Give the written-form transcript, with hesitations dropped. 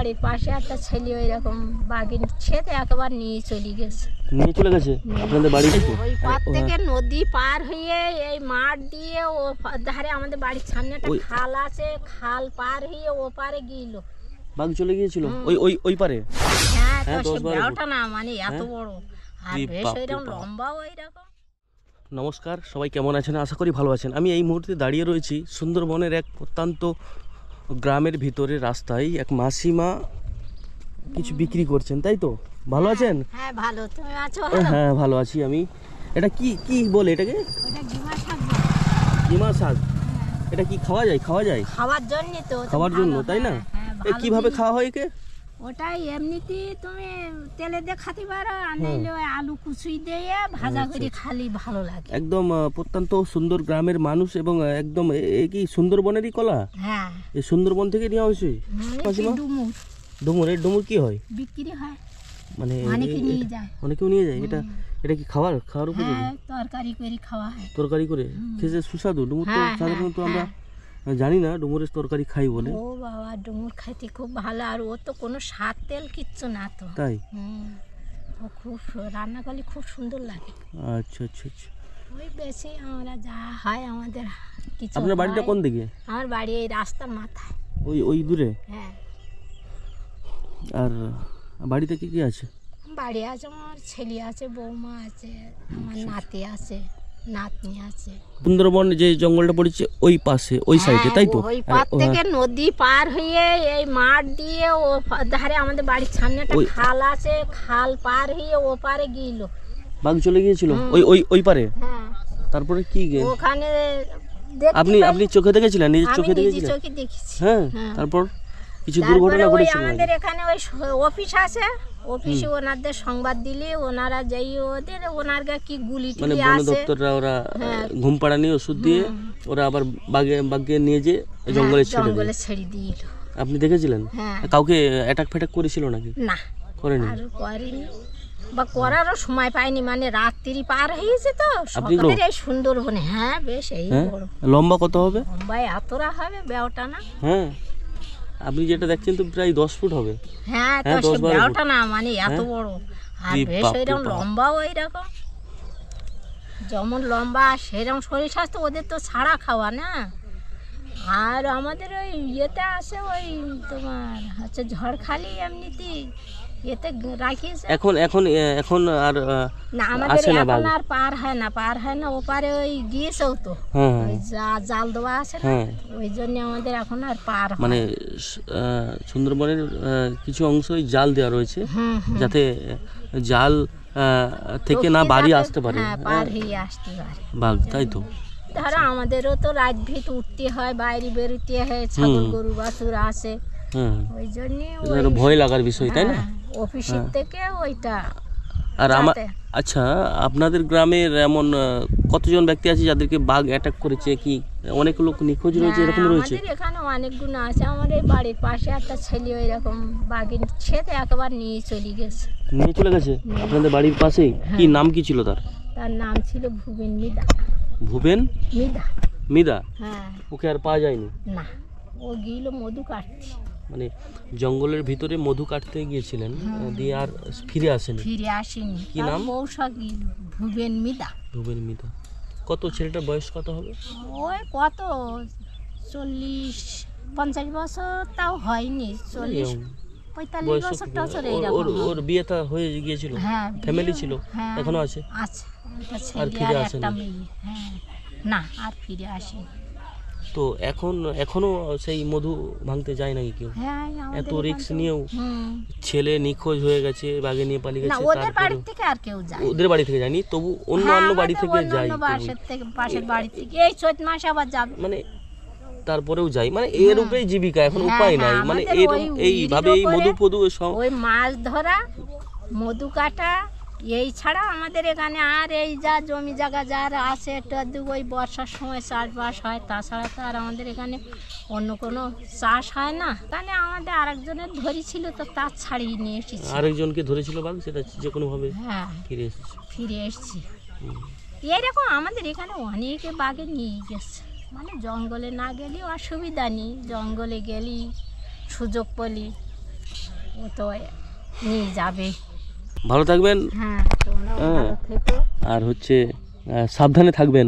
বাড়ির পাশে একটা ছেলে ওই রকম বাঘের ছেদে একবার নিয়ে চলে গেছে। নিয়ে চলে গেছে আপনাদের বাড়ি থেকে? ওই পার থেকে নদী পার হয়ে এই মাঠ দিয়ে ও ধারে আমাদের বাড়ির সামনে একটা খাল আছে, খাল পার হয়ে ও পারে গিয়েছিল। বাঘ চলে গিয়েছিল ওই ওই ওই পারে? হ্যাঁ, তো সে বেড়াটা না মানে এত বড় আর বেশ ওইরকম লম্বা ওইরকম। নমস্কার, সবাই কেমন আছেন? আশা করি ভালো আছেন। আমি এই মুহূর্তে দাঁড়িয়ে রয়েছি সুন্দরবনের এক প্রত্যন্ত গ্রামের ভিতরে রাস্তায়। এক মাসিমা কিছু বিক্রি করছেন, তাই তো? ভালো আছেন? হ্যাঁ ভালো, তুমি আছো? হ্যাঁ ভালো আছি আমি। এটা কি কি বলে এটাকে? ওটা গিমা শাক। গিমা শাক? এটা কি খাওয়া যায়? খাওয়া যায় খাওয়ার জন্য তো, খাওয়ার জন্য, তাই না? কিভাবে খাওয়া হয় একে? ওটাই এমনিতে তুমি তেলে দিয়ে খাতে পারো, আর নাইলে ওই আলু কুচি দিয়ে ভাজা করে খালি ভালো লাগে। একদম প্রত্যন্ত সুন্দর গ্রামের মানুষ এবং একদম এই কি সুন্দরবনেরই কলা? হ্যাঁ, এই সুন্দরবন থেকে নেওয়া হয়েছে। ডুমুর ডুমুর? এই ডুমুর কি হয়? বিক্রি হয়, মানে অনেকে নিয়ে যায়। অনেকেও নিয়ে যায়। এটা এটা কি খাওয়ার উপযোগী? হ্যাঁ, তরকারি করে খাওয়া হয়। তরকারি করে খেতে সুস্বাদু। ডুমুর তো সাধারণত আমরা জানি না ডুমুরের তরকারি খাই বলে। ও বাবা, ডুমুর খাইতে খুব ভালো, আর ও তো কোনো স্বাদ তেল কিচ্ছু না তো। তাই? ও খুব রান্না করলে খুব সুন্দর লাগে। আচ্ছা আচ্ছা আচ্ছা। ওই বেশি আমরা যা হয় আমাদের কিছু। আপনার বাড়িটা কোন দিকে? আমার বাড়ি এই রাস্তার মাথায়। ওই ওই দূরে? হ্যাঁ। আর বাড়িতে কি কি আছে? বাড়ি আছে, আমার ছেলে আছে, বৌমা আছে, আমার নাতি আছে, নাতনি আছে। সুন্দরবন যে জঙ্গলটা পড়েছে ওই পাশে, ওই সাইডে, তাই তো? ওই পার থেকে নদী পার হয়ে এই মাঠ দিয়ে ও ধারে আমাদের বাড়ির সামনে একটা খাল আছে, খাল পার হয়ে ও পারে গিয়েছিল। বাঘ চলে গিয়েছিল ওই ওই ওই পারে? হ্যাঁ। তারপরে কি ওখানে আপনি চোখে দেখেছিলেন? নিজের চোখে দেখেছিলেন? চোখে দেখেছি। হ্যাঁ। তারপর কিছু দুর্ঘটনা ঘটেছে? আমাদের এখানে ওই অফিস আছে, অফিসে ওনাদের সংবাদ দিলে ওনারা যাই ওনার কি গুলি মানে টুলি বন আছে, দপ্তররা ওরা ঘুম পাড়ানি ওষুধ দিয়ে ওরা আবার বাঘে নিয়ে যে জঙ্গলে ছেড়ে দিল। আপনি দেখেছিলেন? হ্যাঁ। কাউকে অ্যাটাক ফ্যাটাক করেছিল নাকি? না, করেনি। আর করেনি বা করারও সময় পাইনি, মানে রাত্রি পার হয়েছে তো সকালের এই সুন্দরবনে। হ্যাঁ, বেশ এই বড়। লম্বা কত হবে? লম্বায় এতটা হবে, বেওটা না। হ্যাঁ, আপনি যেটা দেখছেন তো প্রায় 10 ফুট হবে। হ্যাঁ, তো সে বেওটা না মানে এত বড়, আর বেশ ওইরকম লম্বা, ওইরকম যেমন লম্বা সেরকম শরীর স্বাস্থ্য। ওদের তো ছাড়া খাওয়া না। আর আমাদের ওই ইয়েতে আসে, ওই তোমার হচ্ছে ঝড়খালি এমনিতে এতে রাখিয়েছে। এখন এখন এখন আর না, আমাদের এখন আর পার হয় না ওপারে ওই গিয়েছেও তো। ওই জাল দেওয়া আছে না, ওই জন্য আমাদের এখন আর পার হয়। মানে সুন্দরবনের কিছু অংশই জাল দেওয়া রয়েছে যাতে জাল থেকে না বাড়ি আসতে পারে, পার হয়ে আসতে পারে বাঘ, তাই তো? ধরো আমাদেরও তো রাত ভিত উঠতে হয়, বাইরে বেরোতে হয়, ছাগল গরু বাছুর আসে, ওই জন্য ভয় লাগার বিষয়, তাই না? অফিসের থেকে ওইটা। আর আমার আচ্ছা, আপনাদের গ্রামের এমন কতজন ব্যক্তি আছে যাদেরকে বাঘ অ্যাটাক করেছে? কি অনেক লোক নিখোঁজ রয়েছে, এরকম রয়েছে? আমাদের এখানে অনেকগুলো আছে। আমাদের বাড়ির পাশে একটা ছেলে ওই রকম বাঘের ছেদে একবার নিয়ে চলে গেছে। নিয়ে চলে গেছে আপনাদের বাড়ির পাশেই? কি নাম কি ছিল তার? তার নাম ছিল ভুবেন মিদা। ভুবেন মিদা? হ্যাঁ। ওকে আর পাওয়া যায়নি? না, ও গিয়েছিল মধু কাটতে। মানে জঙ্গলের ভিতরে মধু কাটতে গিয়েছিলেন, দিয়ে আর ফিরে আসেনি? কি নাম? মৌসাকি ভুবেন মিদা। ভুবেন মিদা। কত ছেলেটার বয়স কত হবে? ওই কত 40-50 বছর তাও হয়নি, 40-45 বছর টছর এইরকম। ওর বিয়েটা হয়ে গিয়েছিল? হ্যাঁ, ফ্যামিলি ছিল? এখনো আছে? আছে, একটা ছেলে আর ফিরে আর আসেনি? একটা মেয়ে। হ্যাঁ, না আর ফিরে আসেনি। তো এখনো সেই মধু ভাঙতে যায় নাকি কেউ? হ্যাঁ, এত রিস্ক নিয়েও ছেলে নিখোঁজ হয়ে গেছে, বাঘে নিয়ে পালিয়ে গেছে। ওদের বাড়ি থেকে আর কেউ যায়? ওদের বাড়ি থেকে যায়নি, তবু অন্য বাড়ি থেকে যায়। পাশের বাড়ি থেকে এই চৈত মাসে আবার যাবে, মানে তারপরেও যাই, মানে এর উপরেই জীবিকা, এখন উপায় নাই। মানে এইভাবে এই মধু ওই মাছ ধরা, মধু কাটা, এই ছাড়া আমাদের এখানে আর এই যা জমি জায়গা যার আছে একটু ওই বর্ষার সময় চাষবাস হয়, তাছাড়া তো আর আমাদের এখানে অন্য কোনো চাষ হয় না। তাহলে আমাদের আরেকজনের ধরেছিল তো তার ছাড়িয়ে নিয়ে এসেছি। আরেকজনকে ধরেছিল বাঘ, সেটা যে কোনোভাবে ফিরে এসেছি। এইরকম আমাদের এখানে অনেকে বাঘে নিয়ে গেছে। মানে জঙ্গলে না গেলেও অসুবিধা নেই, জঙ্গলে গেলি সুযোগ পেলি ও তো নিয়ে যাবে। ভালো থাকবেন। হ্যাঁ তোমরাও ভালো থেকো। আর হচ্ছে সাবধানে থাকবেন।